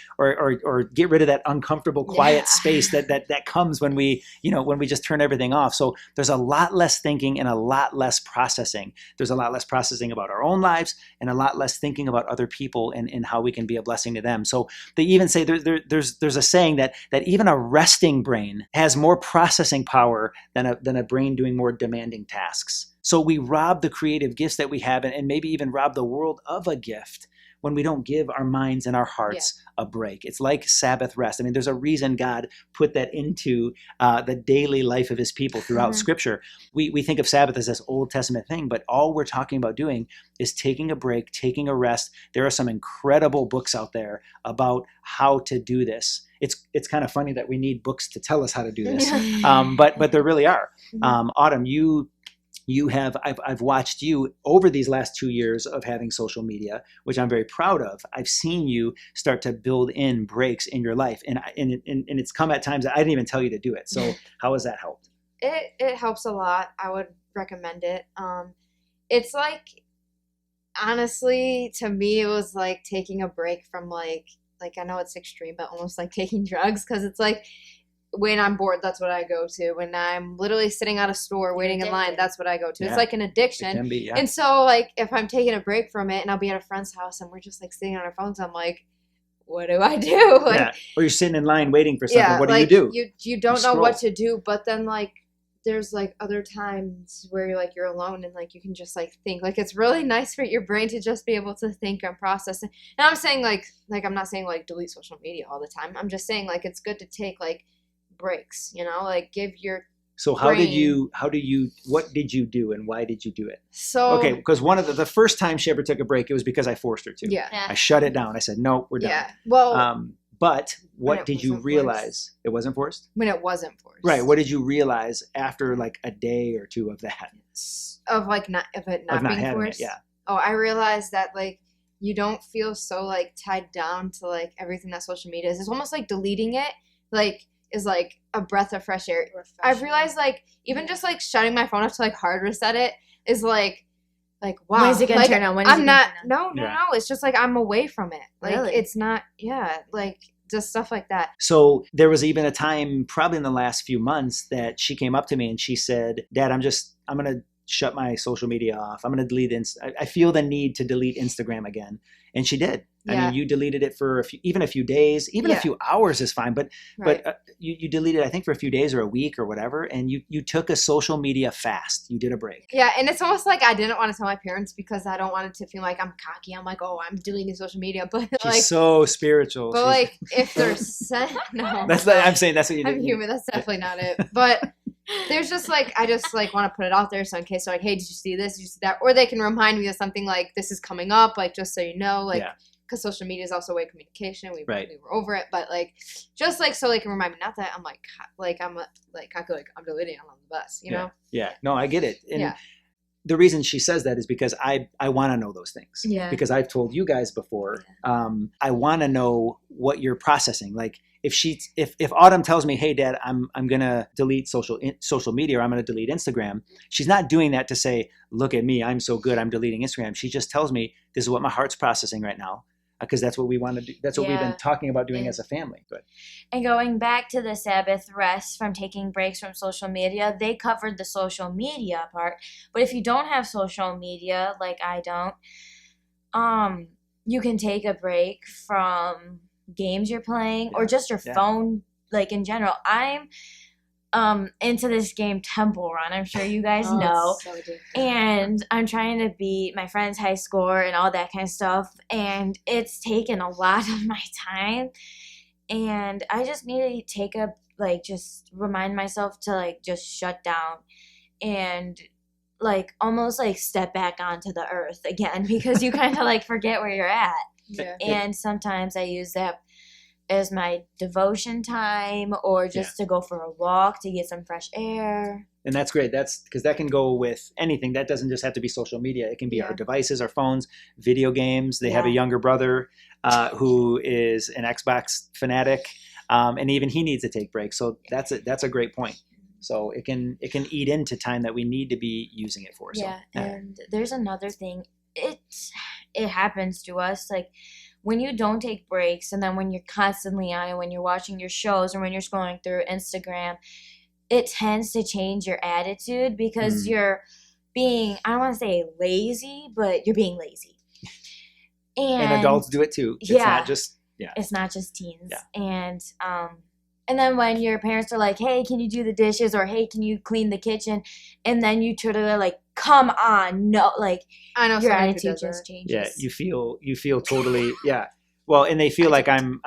get rid of that uncomfortable, quiet space that comes when we just turn everything off. So there's a lot less thinking and a lot less processing. There's a lot less processing about our own lives and a lot less thinking about other people and how we can be a blessing to them. So they even say there's a saying that even a resting brain has more processing power than a brain doing more demanding tasks. So we rob the creative gifts that we have, and maybe even rob the world of a gift when we don't give our minds and our hearts a break. It's like Sabbath rest. I mean, there's a reason God put that into the daily life of his people throughout Scripture. We think of Sabbath as this Old Testament thing, but all we're talking about doing is taking a break, taking a rest. There are some incredible books out there about how to do this. It's kind of funny that we need books to tell us how to do this, but there really are. Autumn, I've watched you over these last 2 years of having social media, which I'm very proud of. I've seen you start to build in breaks in your life, and it's come at times that I didn't even tell you to do it. So how has that helped? It helps a lot. I would recommend it. It's like honestly, to me, it was like taking a break from like I know it's extreme, but almost like taking drugs, because it's like when I'm bored, that's what I go to. When I'm literally sitting at a store waiting in line, that's what I go to. Yeah. It's like an It addiction. can be, yeah. And so, like, if I'm taking a break from it and I'll be at a friend's house and we're just like sitting on our phones, I'm like, what do I do? Like, Yeah. Or you're sitting in line waiting for something. What do like, you do? You don't You know what scroll. to do, but then like there's like other times where you're like you're alone and like you can just like think. Like it's really nice for your brain to just be able to think and process. And I'm saying like I'm not saying like delete social media all the time. I'm just saying like it's good to take like breaks, you know, like give your So what did you do and why did you do it? so Okay, because one of the first time she ever took a break, it was because I forced her to. yeah. I shut it down. I said, no, we're done. Yeah. Well, But When what it did you wasn't realize? forced. It wasn't forced? when it wasn't forced. Right. What did you realize after like a day or two of that? Of like not of it not Of not being having it, forced. yeah. Oh, I realized that like you don't feel so like tied down to like everything that social media is. It's almost like deleting it like is like a breath of fresh air. I've realized like even just like shutting my phone off to like hard reset it is like wow. When is it gonna like, turn on? When is I'm it not gonna turn on? Yeah. no. It's just like I'm away from it. Like Really? it's not like just stuff like that. So there was even a time probably in the last few months that she came up to me and she said, Dad, I'm going to shut my social media off. I'm going to delete I feel the need to delete Instagram again. And she did. I Yeah. mean, you deleted it for a few days, even a Yeah. few hours is fine. But Right. you deleted, I think, for a few days or a week or whatever. And you took a social media fast. You did a break. Yeah, and it's almost like I didn't want to tell my parents because I don't want it to feel like I'm cocky. I'm like, oh, I'm deleting social media, but She's like, so spiritual. but She's- like, if there's no, that's what I'm saying. That's what you did. I'm human. That's definitely not it. But there's just like I just like want to put it out there, so in case they're like, hey, did you see this? Did you see that? Or they can remind me of something like this is coming up, like just so you know, like. Yeah. Because social media is also a way of communication. We Right. were over it, but like, just like so they can remind me. Not that I'm like I'm deleting. I'm on the bus, you know. Yeah. No, I get it. And Yeah. the reason she says that is because I want to know those things. Yeah. Because I've told you guys before, I want to know what you're processing. Like if Autumn tells me, hey, Dad, I'm going to delete social media or I'm going to delete Instagram, she's not doing that to say, look at me, I'm so good, I'm deleting Instagram. She just tells me this is what my heart's processing right now. Because that's what we want to do. That's what we've been talking about doing as a family. But And going back to the Sabbath rest from taking breaks from social media, they covered the social media part. But if you don't have social media, like I don't, you can take a break from games you're playing or just your phone, like in general. I'm into this game Temple Run. I'm sure you guys know. So And I'm trying to beat my friend's high score and all that kind of stuff. And it's taken a lot of my time. And I just need to take just remind myself to like just shut down and like almost like step back onto the earth again because you kind of like forget where you're at. Yeah. And sometimes I use that as my devotion time or just to go for a walk to get some fresh air. And that's great. That's because that can go with anything. That doesn't just have to be social media. It can be our devices, our phones, video games. They have a younger brother who is an Xbox fanatic, and even he needs to take breaks. So that's a great point. So it can eat into time that we need to be using it for. So, And there's another thing. It happens to us like when you don't take breaks and then when you're constantly on it, when you're watching your shows or when you're scrolling through Instagram, it tends to change your attitude because you're being, I don't want to say lazy, but you're being lazy. And adults do it too. It's not just, It's not just teens. Yeah. And then when your parents are like, hey, can you do the dishes? Or, hey, can you clean the kitchen? And then you totally like, come on, no, like I know your somebody who attitude does just that. changes. Yeah, you feel totally, Well, and they feel like I'm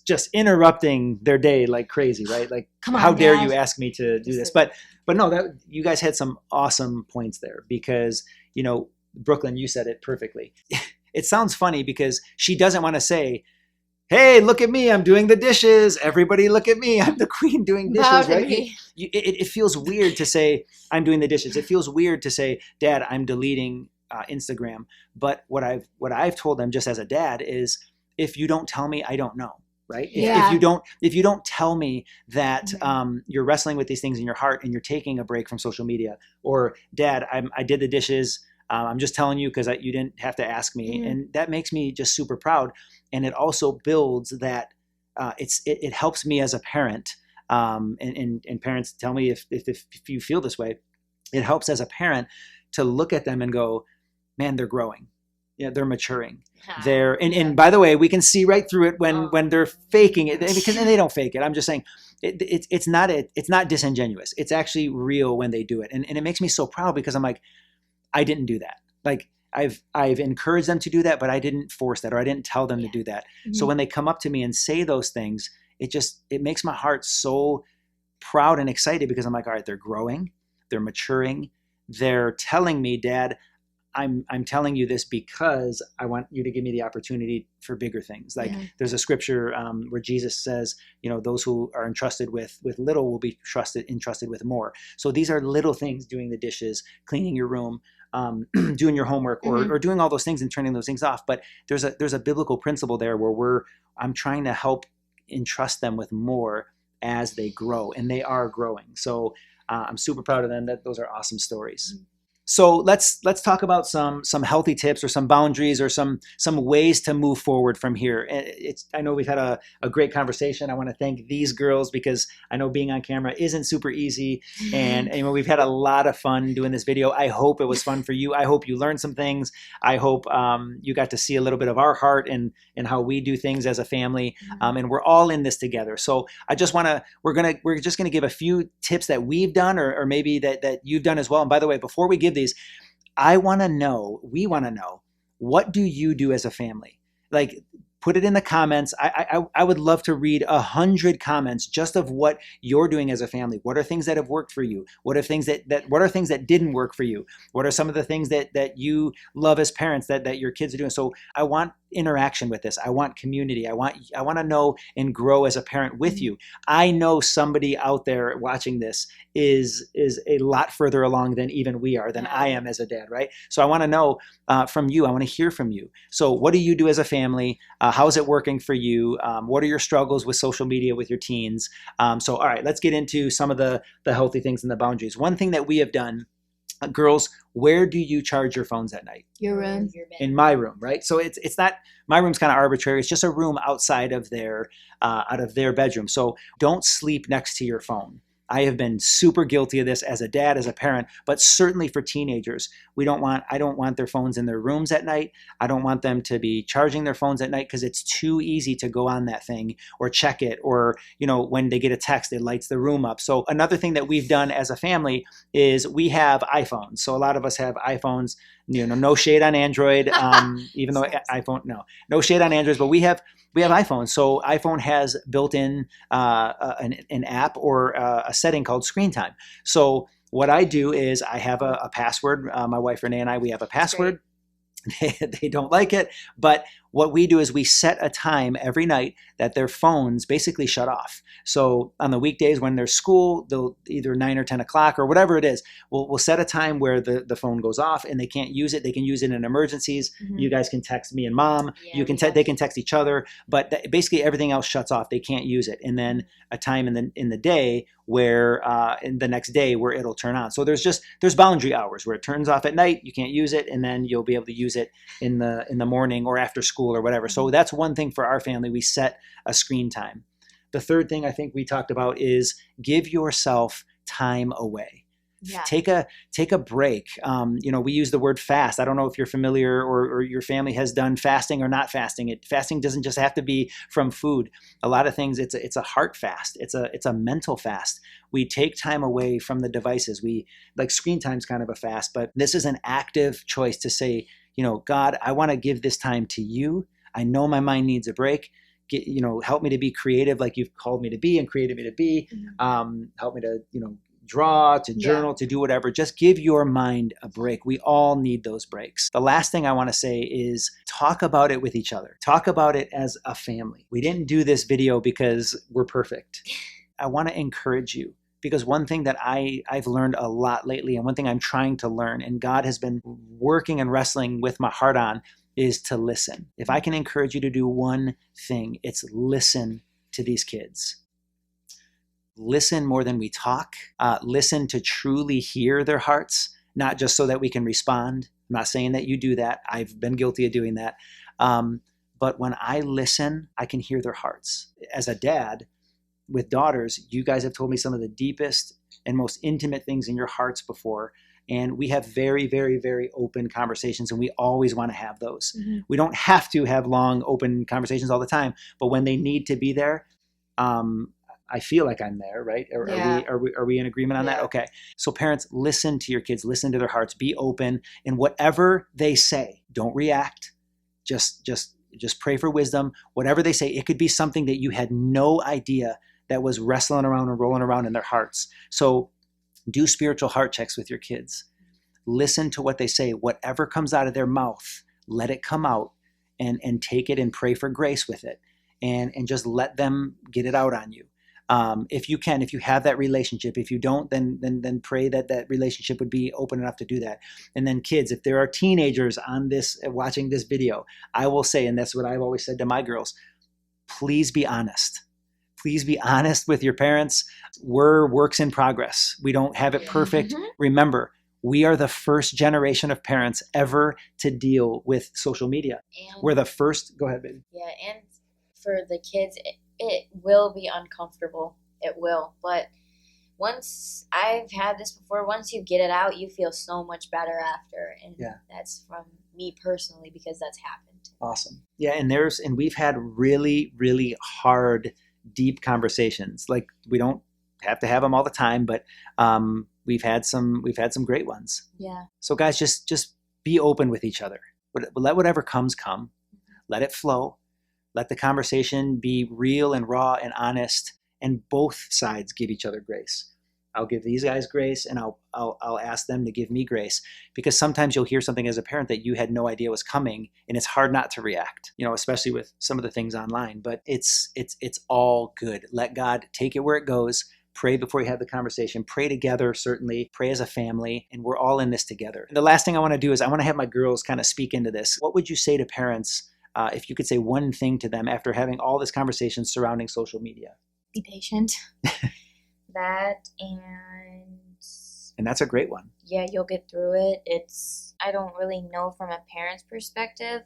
just interrupting their day like crazy, right? Like, Come on, how dare Dad. you ask me to do this? But no, that you guys had some awesome points there because, Brooklyn, you said it perfectly. It sounds funny because she doesn't want to say, hey, look at me, I'm doing the dishes. Everybody look at me, I'm the queen doing dishes, right? It feels weird to say, I'm doing the dishes. It feels weird to say, Dad, I'm deleting Instagram. But what I've told them just as a dad is, if you don't tell me, I don't know, right? Yeah. If you don't tell me that you're wrestling with these things in your heart and you're taking a break from social media, or Dad, I did the dishes, I'm just telling you because you didn't have to ask me. Mhm. And that makes me just super proud. And it also builds that it helps me as a parent. And parents, tell me if you feel this way. It helps as a parent to look at them and go, man, they're growing. Yeah, they're maturing. They're and by the way, we can see right through it when they're faking it, because and they don't fake it. I'm just saying it's not disingenuous. It's actually real when they do it. And it makes me so proud because I'm like, I didn't do that. Like I've encouraged them to do that, but I didn't force that, or I didn't tell them to do that. Mhm. So when they come up to me and say those things, it makes my heart so proud and excited because I'm like, all right, they're growing, they're maturing, they're telling me, Dad, I'm telling you this because I want you to give me the opportunity for bigger things. Like there's a scripture where Jesus says, those who are entrusted with little will be entrusted with more. So these are little things: doing the dishes, cleaning your room, doing your homework, or doing all those things and turning those things off. But there's a biblical principle there where I'm trying to help entrust them with more as they grow, and they are growing. So I'm super proud of them. Those are awesome stories. So let's talk about some healthy tips or some boundaries or some ways to move forward from here. I know we've had a great conversation. I want to thank these girls because I know being on camera isn't super easy, and we've had a lot of fun doing this video. I hope it was fun for you. I hope you learned some things. I hope you got to see a little bit of our heart and how we do things as a family, and we're all in this together. So I just want to we're just gonna give a few tips that we've done or maybe that you've done as well. And by the way, before we give these, we want to know, what do you do as a family? Like, put it in the comments. I would love to read 100 comments just of what you're doing as a family. What are things that have worked for you? What are things that didn't work for you? What are some of the things that you love as parents that your kids are doing? So I want interaction with this. I want community. I want to know and grow as a parent with you. I know somebody out there watching this is a lot further along than even we are, than I am as a dad, right? So I want to know from you. I want to hear from you. So what do you do as a family? How's it working for you? What are your struggles with social media with your teens? So all right, let's get into some of the healthy things and the boundaries. One thing that we have done, girls, where do you charge your phones at night? Your room. In my room, right? So it's not, my room's kind of arbitrary. It's just a room outside of their bedroom. So don't sleep next to your phone. I have been super guilty of this as a dad, as a parent, but certainly for teenagers. I don't want their phones in their rooms at night. I don't want them to be charging their phones at night because it's too easy to go on that thing or check it, or, when they get a text, it lights the room up. So another thing that we've done as a family is we have iPhones. So a lot of us have iPhones, no shade on Android, even though iPhone, no shade on Androids, but we have iPhones. So iPhone has built in an app or a setting called screen time. So what I do is I have a password. My wife Renee and I, we have a password. They don't like it, but what we do is we set a time every night that their phones basically shut off. So on the weekdays when there's school, they'll either 9 or 10 o'clock or whatever it is, we'll set a time where the phone goes off and they can't use it. They can use it in emergencies. You guys can text me and mom. They can text each other, but basically everything else shuts off. They can't use it. And then a time in the day where in the next day where it'll turn on. So there's boundary hours where it turns off at night. You can't use it, and then you'll be able to use it in the morning or after school or whatever. So that's one thing for our family. We set a screen time. The third thing I think we talked about is give yourself time away. Yeah. Take a break. We use the word fast. I don't know if you're familiar or your family has done fasting or not fasting. Fasting doesn't just have to be from food. A lot of things, it's a heart fast. It's a mental fast. We take time away from the devices. Like screen time's kind of a fast, but this is an active choice to say, God, I want to give this time to you. I know my mind needs a break. Help me to be creative like you've called me to be and created me to be. Help me to, draw, to journal, to do whatever. Just give your mind a break. We all need those breaks. The last thing I want to say is talk about it with each other. Talk about it as a family. We didn't do this video because we're perfect. I want to encourage you, because one thing that I've learned a lot lately, and one thing I'm trying to learn, and God has been working and wrestling with my heart on, is to listen. If I can encourage you to do one thing, it's listen to these kids. Listen more than we talk. Listen to truly hear their hearts, not just so that we can respond. I'm not saying that you do that. I've been guilty of doing that. But when I listen, I can hear their hearts. As a dad with daughters, you guys have told me some of the deepest and most intimate things in your hearts before. And we have very, very, very open conversations, and we always want to have those. Mm-hmm. We don't have to have long, open conversations all the time, but when they need to be there, I feel like I'm there, right? Are we in agreement on that? Okay. So parents, listen to your kids, listen to their hearts, be open, and whatever they say, don't react. Just pray for wisdom. Whatever they say, it could be something that you had no idea that was wrestling around and rolling around in their hearts. So do spiritual heart checks with your kids. Listen to what they say. Whatever comes out of their mouth, let it come out, and take it and pray for grace with it, and just let them get it out on you. If you can, if you have that relationship. If you don't, then pray that relationship would be open enough to do that. And then kids, if there are teenagers on this watching this video, I will say, and that's what I've always said to my girls, please be honest. Please be honest with your parents. We're works in progress. We don't have it perfect. Mm-hmm. Remember, we are the first generation of parents ever to deal with social media. And We're the first. Go ahead, baby. yeah, and for the kids, it will be uncomfortable. It will. But once, I've had this before, once you get it out, you feel so much better after. And that's from me personally, because that's happened. Awesome. Yeah, and we've had really, really hard, deep conversations. Like, we don't have to have them all the time, but we've had some great ones. Yeah. So guys, just be open with each other. Let whatever comes come. Let it flow. Let the conversation be real and raw and honest, and both sides give each other grace. I'll give these guys grace, and I'll ask them to give me grace, because sometimes you'll hear something as a parent that you had no idea was coming, and it's hard not to react, especially with some of the things online, but it's all good. Let God take it where it goes. Pray before you have the conversation. Pray together, certainly. Pray as a family, and we're all in this together. The last thing I want to do is I want to have my girls kind of speak into this. What would you say to parents if you could say one thing to them after having all this conversation surrounding social media? Be patient. That, and that's a great one. Yeah, you'll get through it. I don't really know from a parent's perspective,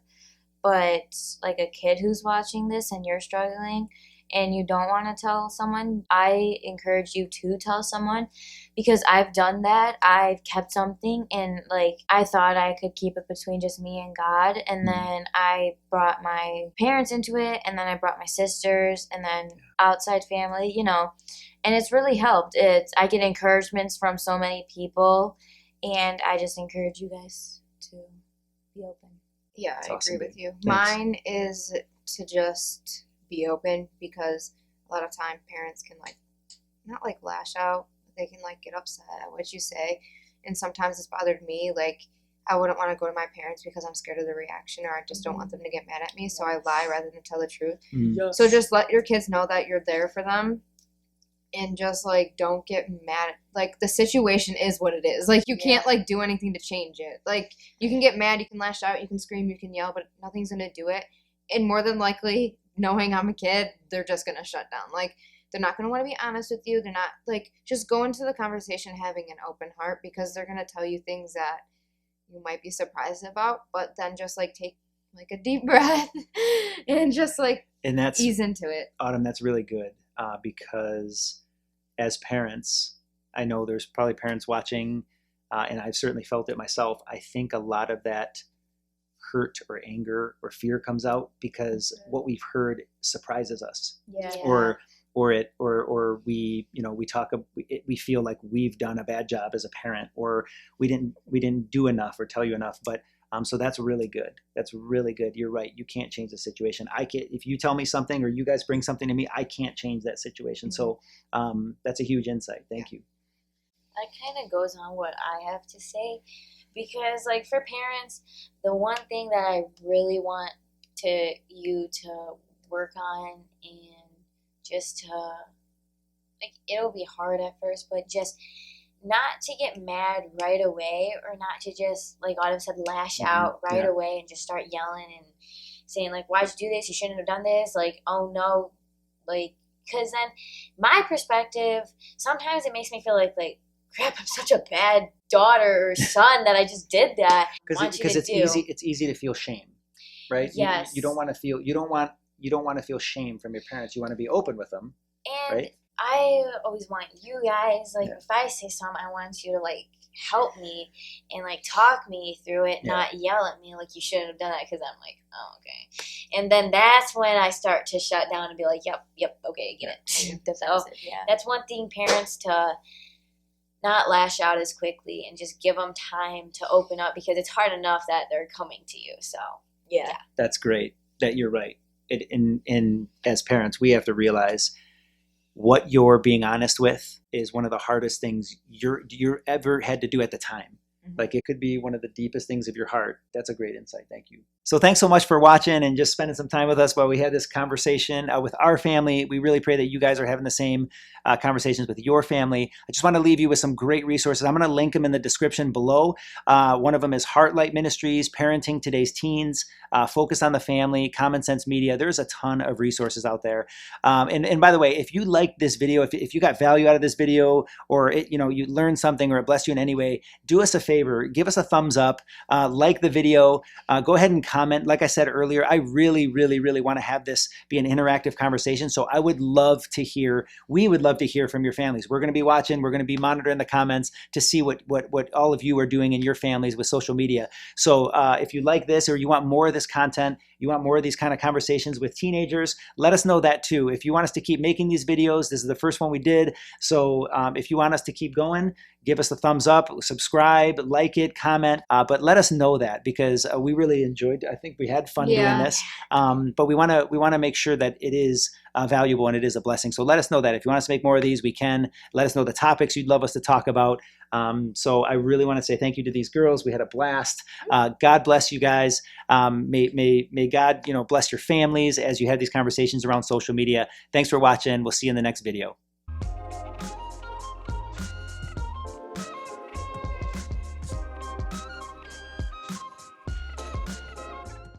but like a kid who's watching this and you're struggling and you don't want to tell someone, I encourage you to tell someone, because I've done that. I've kept something, and I thought I could keep it between just me and God, and then I brought my parents into it, and then I brought my sisters, and then outside family, and it's really helped. I get encouragements from so many people, and I just encourage you guys to be open. Yeah, That's I awesome, agree with you. Thanks. Mine is to just be open, because a lot of time parents can not lash out, but they can get upset at what you say, and sometimes it's bothered me. I wouldn't want to go to my parents because I'm scared of the reaction, or I just don't want them to get mad at me, so I lie rather than tell the truth. Yes. So just let your kids know that you're there for them, and just don't get mad. The situation is what it is. You can't do anything to change it. You can get mad, you can lash out, you can scream, you can yell, but nothing's gonna do it. And more than likely, knowing I'm a kid, they're just gonna shut down. They're not gonna want to be honest with you. They're not just go into the conversation having an open heart, because they're gonna tell you things that you might be surprised about, but then just take a deep breath and just and that's ease into it. Autumn, that's really good, because as parents, I know there's probably parents watching, and I've certainly felt it myself. I think a lot of that hurt or anger or fear comes out because what we've heard surprises us, or we feel like we've done a bad job as a parent, or we didn't do enough or tell you enough. But so that's really good. That's really good. You're right. You can't change the situation. If you tell me something or you guys bring something to me, I can't change that situation. So that's a huge insight. Thank you. That kind of goes on what I have to say, because for parents, the one thing that I really want you to work on, and just to it'll be hard at first, but just not to get mad right away, or not to just, like Autumn said, lash out right away and just start yelling and saying why'd you do this? You shouldn't have done this. Oh no, because then my perspective, sometimes it makes me feel like crap, I'm such a bad daughter or son that I just did that. Because it's easy. It's easy to feel shame, right? Yes. You don't want to feel. You don't want to feel shame from your parents. You want to be open with them, And right? I always want you guys, like, Yeah. if I say something, I want you to, like, help me and, like, talk me through it, Yeah. not yell at me like you shouldn't have done that, because I'm like, oh, okay. And then that's when I start to shut down and be like, yep, okay, I get it. Defensive, yeah. That's one thing, parents, to not lash out as quickly and just give them time to open up, because it's hard enough that they're coming to you. So Yeah. That's great. That you're right. And as parents, we have to realize what you're being honest with is one of the hardest things you're ever had to do at the time. Mhm. Like, it could be one of the deepest things of your heart. That's a great insight. Thank you. So thanks so much for watching and just spending some time with us while we had this conversation with our family. We really pray that you guys are having the same conversations with your family. I just want to leave you with some great resources. I'm going to link them in the description below. One of them is Heartlight Ministries, Parenting Today's Teens, Focus on the Family, Common Sense Media. There's a ton of resources out there. And by the way, if you liked this video, if you got value out of this video, or you learned something or it blessed you in any way, do us a favor, give us a thumbs up, like the video, go ahead and comment. Like I said earlier, I really, really, really want to have this be an interactive conversation. So I would love to hear, we would love to hear from your families. We're going to be watching, we're going to be monitoring the comments to see what all of you are doing in your families with social media. So if you like this, or you want more of this content, you want more of these kind of conversations with teenagers, let us know that too. If you want us to keep making these videos, this is the first one we did. So if you want us to keep going, give us a thumbs up, subscribe, like it, comment, but let us know that, because we really enjoyed, I think we had fun doing this, but we want to make sure that it is valuable and it is a blessing. So let us know that. If you want us to make more of these, we can. Let us know the topics you'd love us to talk about. So I really want to say thank you to these girls. We had a blast. God bless you guys. May God, bless your families as you have these conversations around social media. Thanks for watching. We'll see you in the next video.